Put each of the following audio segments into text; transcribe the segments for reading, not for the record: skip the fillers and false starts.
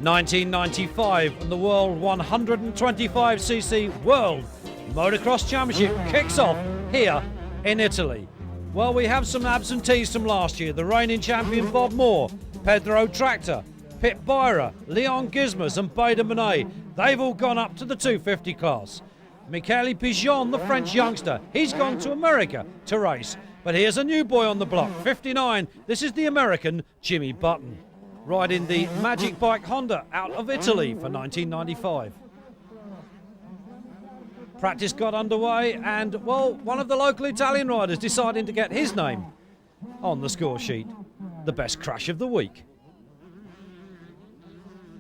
1995 and the World 125cc World Motocross Championship kicks off here in Italy. Well, we have some absentees from last year. The reigning champion Bob Moore, Pedro Tractor, Pit Byra, Leon Gizmas and Bader Monet. They've all gone up to the 250 class. Michele Pigeon, the French youngster, he's gone to America to race. But here's a new boy on the block, 59. This is the American Jimmy Button, riding the Magic Bike Honda out of Italy for 1995. Practice got underway and, well, one of the local Italian riders deciding to get his name on the score sheet. The best crash of the week.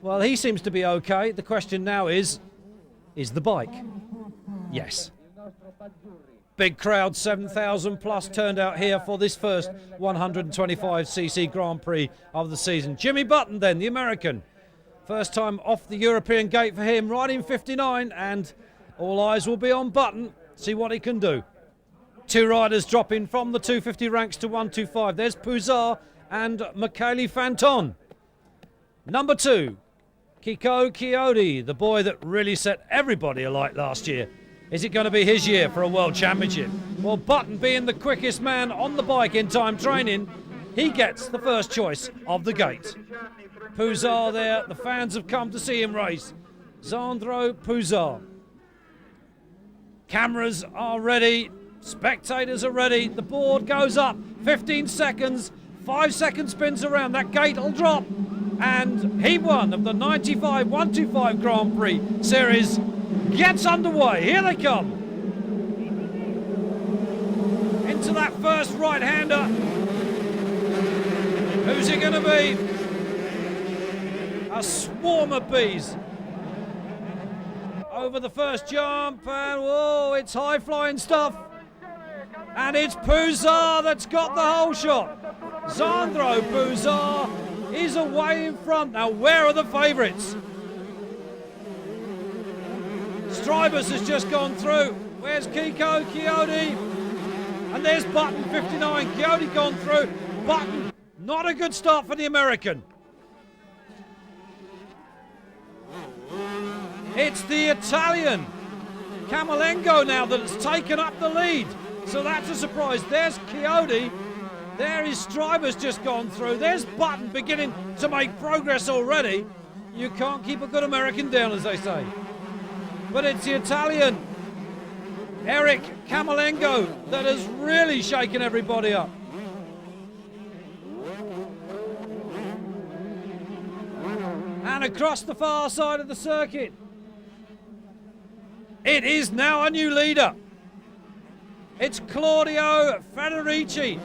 Well, he seems to be okay. The question now is the bike? Yes. Big crowd, 7,000 plus turned out here for this first 125cc Grand Prix of the season. Jimmy Button then, the American. First time off the European gate for him, riding 59, and all eyes will be on Button, see what he can do. Two riders dropping from the 250 ranks to 125. There's Pouzard and Michele Fanton. Number 2, Chico CHIODI, the boy that really set everybody alight last year. Is it going to be his year for a world championship? Well, Button being the quickest man on the bike in time training, he gets the first choice of the gate. Pouzard there, the fans have come to see him race. Sandro Pouzard. Cameras are ready, spectators are ready, the board goes up, 15 seconds, 5 second spins around, that gate will drop, and Heat 1 of the 95 125 Grand Prix Series gets underway. Here they come. Into that first right-hander. Who's it going to be? A swarm of bees. Over the first jump, and whoa, it's high-flying stuff. And it's Pouzard that's got the whole shot. Sandro Pouzard is away in front. Now, where are the favourites? Strybus has just gone through. Where's Chico CHIODI? And there's Button, 59. CHIODI gone through. Button, not a good start for the American. It's the Italian Camolengo now that has taken up the lead. So that's a surprise. There's CHIODI. There is Strybus just gone through. There's Button beginning to make progress already. You can't keep a good American down, as they say. But it's the Italian Eric Camolengo that has really shaken everybody up. And across the far side of the circuit, it is now a new leader. It's Claudio Federici,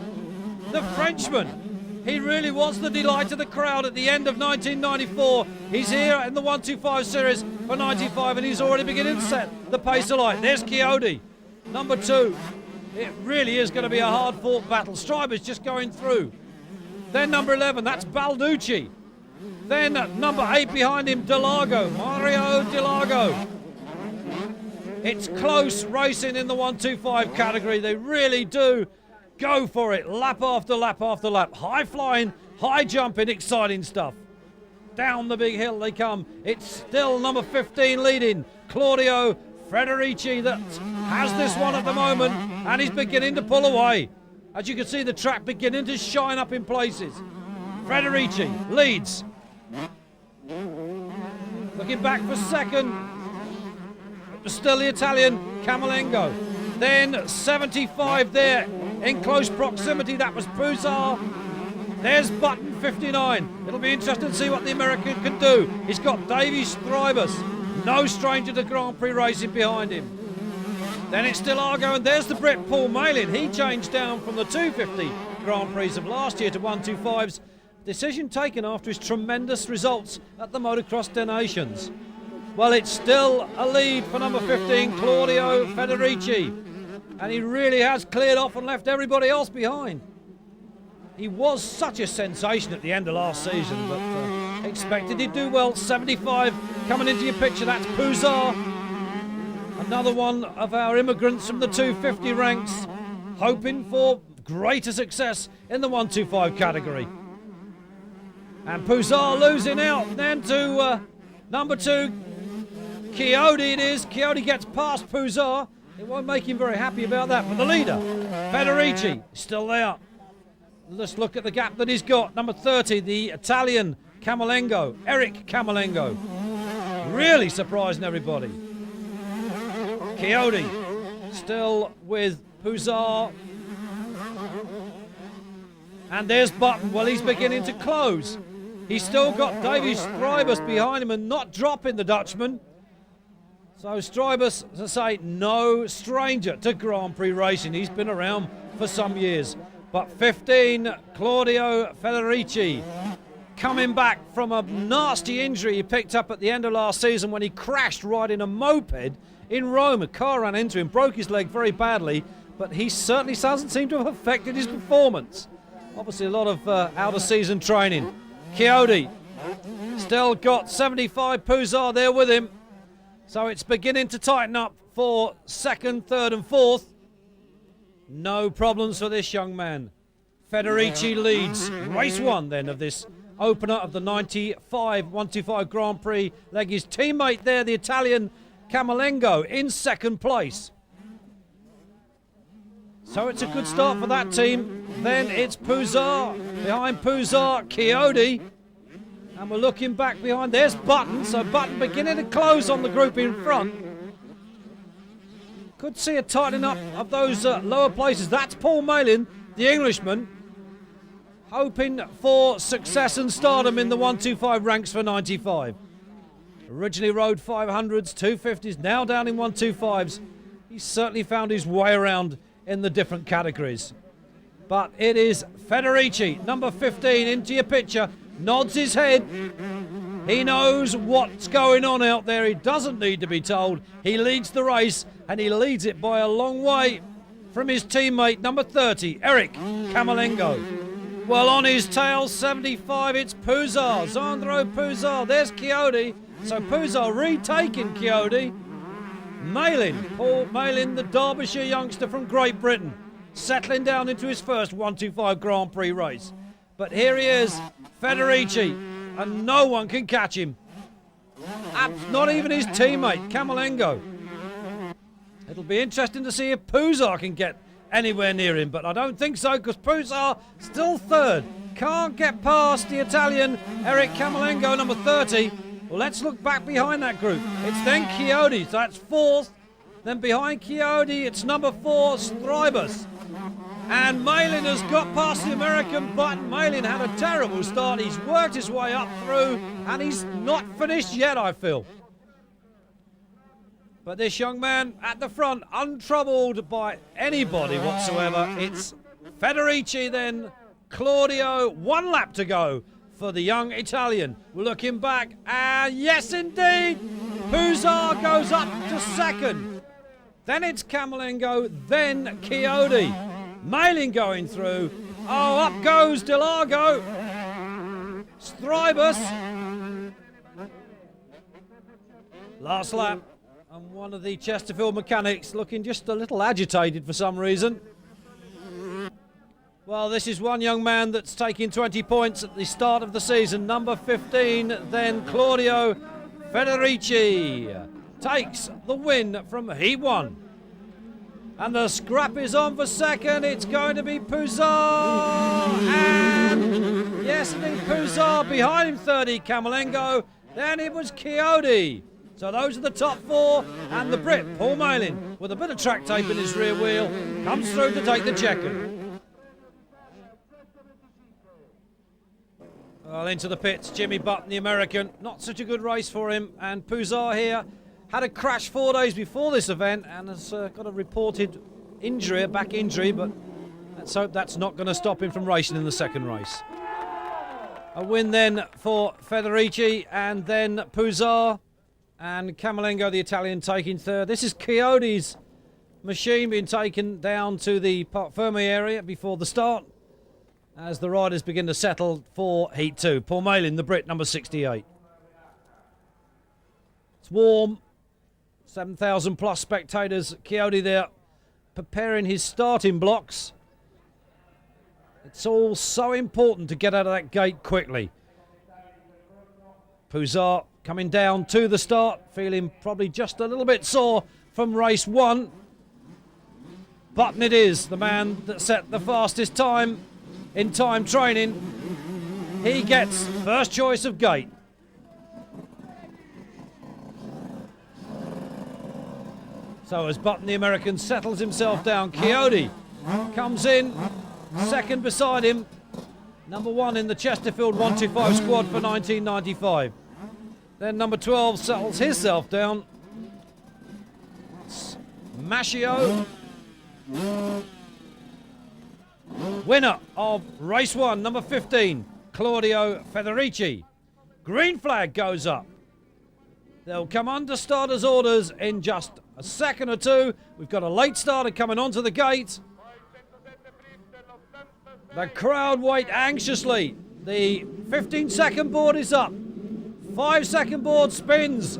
the Frenchman. He really was the delight of the crowd at the end of 1994. He's here in the 125 series for 95, and he's already beginning to set the pace alight. There's CHIODI, number 2. It really is going to be a hard-fought battle. Strybus just going through. Then number 11, that's Balducci. Then number 8 behind him, Lago, Mario Lago. It's close racing in the 125 category. They really do go for it, lap after lap after lap. High flying, high jumping, exciting stuff. Down the big hill they come. It's still number 15 leading, Claudio Federici, that has this one at the moment, and he's beginning to pull away. As you can see, the track beginning to shine up in places. Federici leads. Looking back for second. Still the Italian Camolengo. Then 75 there in close proximity. That was Pouzard. There's Button, 59. It'll be interesting to see what the American can do. He's got Davy Strybus, no stranger to Grand Prix racing behind him. Then it's still Lago, and there's the Brit Paul Malin. He changed down from the 250 Grand Prix of last year to 125s. Decision taken after his tremendous results at the Motocross des Nations. Well, it's still a lead for number 15, Claudio Federici. And he really has cleared off and left everybody else behind. He was such a sensation at the end of last season, but expected he'd do well. 75 coming into your picture, that's Pouzard. Another one of our immigrants from the 250 ranks, hoping for greater success in the 125 category. And Puzar losing out then to number 2, CHIODI it is. CHIODI gets past Puzar. It won't make him very happy about that. But the leader, Federici, still there. Let's look at the gap that he's got. Number 30, the Italian Camolengo, Eric Camolengo. Really surprising everybody. CHIODI still with Puzar. And there's Button. Well, he's beginning to close. He's still got Davy Strybus behind him and not dropping the Dutchman. So Strybus, as I say, no stranger to Grand Prix racing. He's been around for some years. But 15, Claudio Federici, coming back from a nasty injury he picked up at the end of last season when he crashed riding a moped in Rome. A car ran into him, broke his leg very badly, but he certainly doesn't seem to have affected his performance. Obviously a lot of out-of-season training. CHIODI still got 75 Puzar there with him. So it's beginning to tighten up for 2nd, 3rd and 4th. No problems for this young man. Federici leads race 1 then of this opener of the 125 Grand Prix leg. His teammate there, the Italian Camolengo, in 2nd place. So it's a good start for that team. Then it's Puzar. Behind Puzar, CHIODI. And we're looking back behind. There's Button. So Button beginning to close on the group in front. Could see a tightening up of those lower places. That's Paul Malin, the Englishman, hoping for success and stardom in the 125 ranks for 95. Originally rode 500s, 250s, now down in 125s. He's certainly found his way around in the different categories. But it is Federici, number 15, into your picture, nods his head. He knows what's going on out there. He doesn't need to be told. He leads the race, and he leads it by a long way from his teammate, number 30, Eric Camolengo. Well, on his tail, 75, it's Puzar, Sandro Puzar. There's CHIODI. So Puzar retaking CHIODI. Malin, Paul Malin, the Derbyshire youngster from Great Britain, settling down into his first 125 Grand Prix race. But here he is, Federici, and no one can catch him. Not even his teammate, Camolengo. It'll be interesting to see if Puzar can get anywhere near him, but I don't think so, because Puzar still 3rd. Can't get past the Italian Eric Camolengo, number 30. Well, let's look back behind that group. It's then CHIODI, so that's 4th. Then behind CHIODI, it's number 4, Strybus. And Malin has got past the American Button. Malin had a terrible start. He's worked his way up through, and he's not finished yet, I feel. But this young man at the front, untroubled by anybody whatsoever. It's Federici then, Claudio, 1 lap to go for the young Italian. We're looking back, and yes indeed, Puzar goes up to 2nd. Then it's Camolengo, then CHIODI. Malin going through. Oh, up goes Lago. Strybus. Last lap. And one of the Chesterfield mechanics looking just a little agitated for some reason. Well, this is one young man that's taking 20 points at the start of the season. Number 15, then Claudio Federici takes the win from Heat 1. And the scrap is on for 2nd. It's going to be Puzar. And yes, indeed, Puzar behind him, 30, Camolengo. Then it was CHIODI. So those are the top 4. And the Brit, Paul Malin, with a bit of track tape in his rear wheel, comes through to take the checker. Well, into the pits, Jimmy Button, the American. Not such a good race for him. And Puzar here had a crash 4 days before this event and has got a reported injury, a back injury, but let's hope that's not going to stop him from racing in the 2nd race. A win then for Federici, and then Puzar and Camolengo, the Italian, taking 3rd. This is CHIODI's machine being taken down to the Parc Fermé area before the start as the riders begin to settle for Heat 2. Paul Malin, the Brit, number 68. It's warm. 7,000 plus spectators. CHIODI there preparing his starting blocks. It's all so important to get out of that gate quickly. Pouzar coming down to the start, feeling probably just a little bit sore from race 1. Button it is, the man that set the fastest time in time training. He gets first choice of gate. So as Button, the American, settles himself down, CHIODI comes in, second beside him, number 1 in the Chesterfield 125 squad for 1995. Then number 12 settles himself down. It's Mxgp, winner of race 1, number 15, Claudio FEDERICI. Green flag goes up. They'll come under starters' orders in just a second or two. We've got a late starter coming onto the gate. The crowd wait anxiously. The 15-second board is up. 5-second board spins.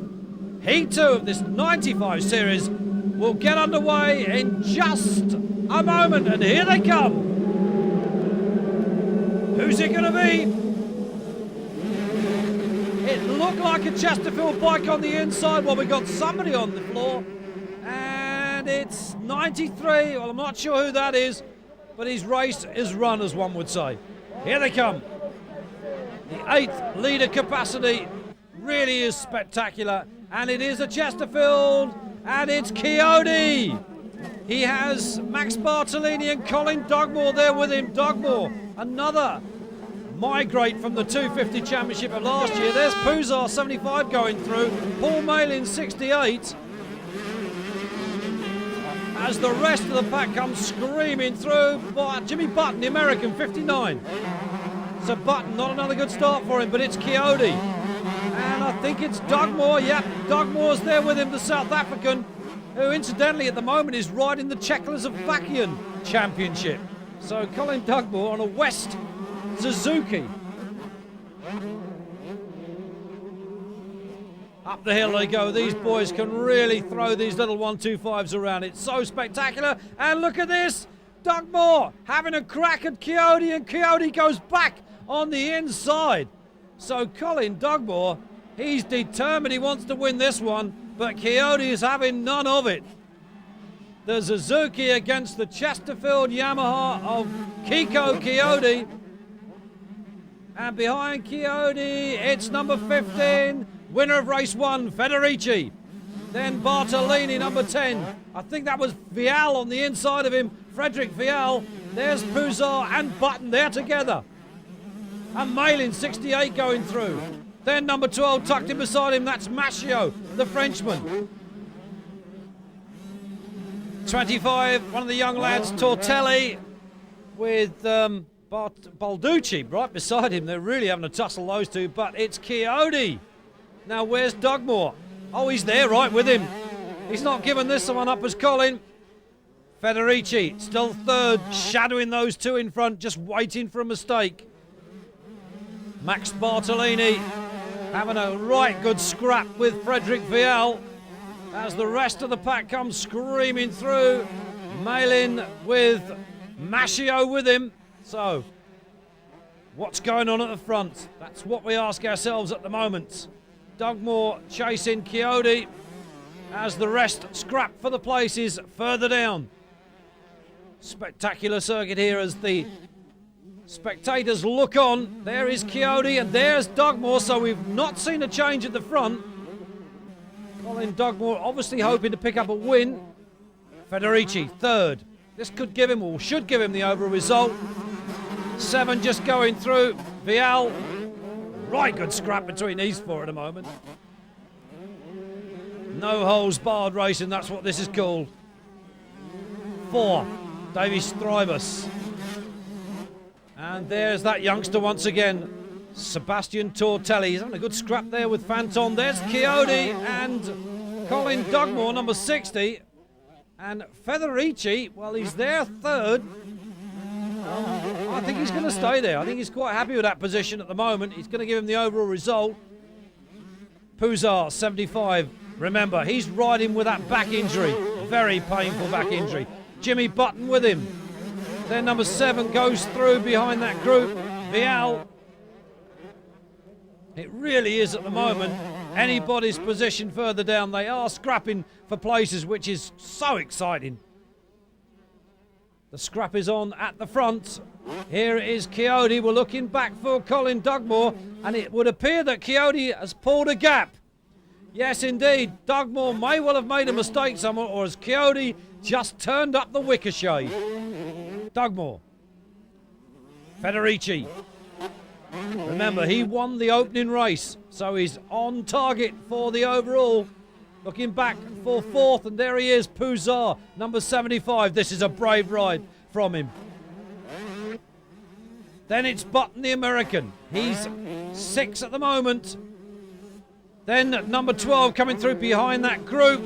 Heat 2 of this 95 series will get underway in just a moment, and here they come. Who's it going to be? It looked like a Chesterfield bike on the inside. Well, we got somebody on the floor, and it's 93. Well, I'm not sure who that is, but his race is run, as one would say. Here they come. The 8th leader capacity really is spectacular, and it is a Chesterfield, and it's CHIODI. He has Max Bartolini and Colin Dugmore there with him. Dugmore, another migrate from the 250 championship of last year. There's Pouzar 75 going through, Paul Malin 68. As the rest of the pack comes screaming through, by Jimmy Button, the American, 59. So Button, not another good start for him, but it's CHIODI. And I think it's Dugmore. Yep, Dugmore's there with him, the South African, who incidentally at the moment is riding the Czechoslovakian championship. So Colin Dugmore on a West Suzuki. Up the hill they go. These boys can really throw these little 125s around. It's so spectacular. And look at this. Dugmore having a crack at CHIODI, and CHIODI goes back on the inside. So Colin Dugmore, he's determined he wants to win this one, but CHIODI is having none of it. The Suzuki against the Chesterfield Yamaha of Chico CHIODI. And behind CHIODI, it's number 15, winner of race 1, FEDERICI. Then Bartolini, number 10. I think that was Vial on the inside of him, Frederick Vial. There's Pouzar and Button there together. And Malin, 68, going through. Then number 12 tucked in beside him, that's Mxgp, the Frenchman. 25, one of the young lads, Tortelli, with Balducci right beside him. They're really having a tussle, those two, but it's CHIODI. Now, where's Dugmore? Oh, he's there right with him. He's not giving this one up as Colin. FEDERICI, still third, shadowing those two in front, just waiting for a mistake. Max Bartolini having a right good scrap with Frederick Vial as the rest of the pack comes screaming through. Malin with Mxgp with him. So, what's going on at the front? That's what we ask ourselves at the moment. Dugmore chasing CHIODI as the rest scrap for the places further down. Spectacular circuit here as the spectators look on. There is CHIODI and there's Dugmore, so we've not seen a change at the front. Colin Dugmore obviously hoping to pick up a win. FEDERICI third. This could give him, or should give him, the overall result. 7 just going through. Vial, right good scrap between these four at the moment. No holes barred racing, that's what this is called. 4, Davy Strybus. And there's that youngster once again, Sebastian Tortelli. He's having a good scrap there with Fanton. There's CHIODI and Colin Dugmore, number 60. And FEDERICI, well, he's there third. I think he's going to stay there. I think he's quite happy with that position at the moment. He's going to give him the overall result. Pouzar, 75. Remember, he's riding with that back injury. Very painful back injury. Jimmy Button with him. Then number 7 goes through behind that group. Vial. It really is at the moment. Anybody's position further down. They are scrapping for places, which is so exciting. The scrap is on at the front. Here is CHIODI. We're looking back for Colin Dugmore, and it would appear that CHIODI has pulled a gap. Yes, indeed. Dugmore may well have made a mistake somewhere, or has CHIODI just turned up the wicker shade? Dugmore. FEDERICI. Remember, he won the opening race, so he's on target for the overall. Looking back for fourth, and there he is, Pouzar, number 75. This is a brave ride from him. Then it's Button, the American. He's 6 at the moment. Then number 12 coming through behind that group.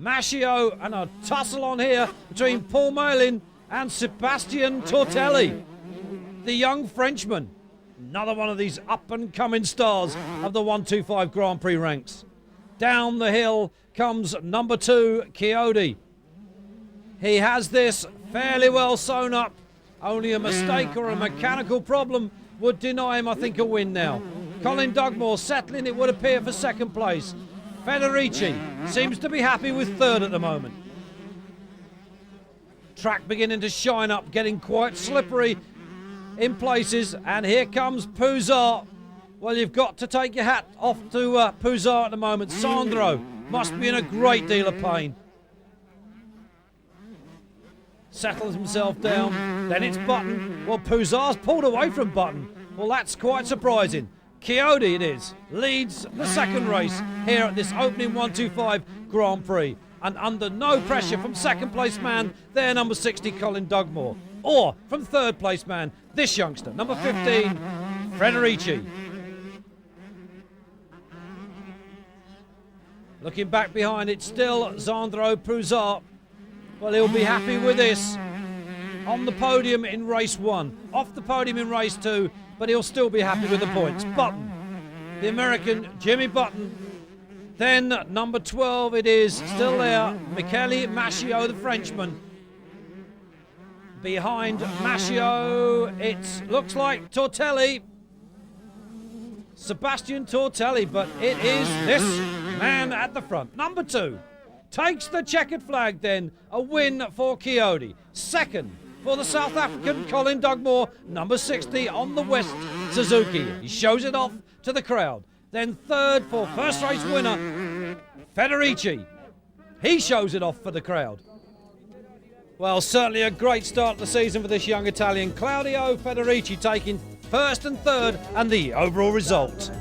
Mascio, and a tussle on here between Paul Malin and Sebastian Tortelli, the young Frenchman. Another one of these up-and-coming stars of the 125 Grand Prix ranks. Down the hill comes number 2, CHIODI. He has this fairly well sewn up. Only a mistake or a mechanical problem would deny him, I think, a win now. Colin Dugmore settling, it would appear, for second place. FEDERICI seems to be happy with third at the moment. Track beginning to shine up, getting quite slippery in places, and here comes Pouzar. Well, you've got to take your hat off to Pouzar at the moment. Sandro must be in a great deal of pain. Settles himself down. Then it's Button. Well, Pouzar's pulled away from Button. Well, that's quite surprising. CHIODI it is. Leads the second race here at this opening 125 Grand Prix. And under no pressure from second place man, there number 60, Colin Dugmore. Or from third place man, this youngster, number 15, FEDERICI. Looking back behind, it's still Sandro Pouzar. Well, he'll be happy with this. On the podium in race 1, off the podium in race 2, but he'll still be happy with the points. Button, the American, Jimmy Button. Then number 12, it is still there, Michele Mascio, the Frenchman. Behind Mascio, it looks like Tortelli. Sebastian Tortelli, but it is this man at the front. Number 2 takes the checkered flag then. A win for CHIODI. Second for the South African Colin Dugmore, number 60 on the West Suzuki. He shows it off to the crowd. Then third for first race winner, FEDERICI. He shows it off for the crowd. Well, certainly a great start to the season for this young Italian. Claudio FEDERICI taking first and third, and the overall result.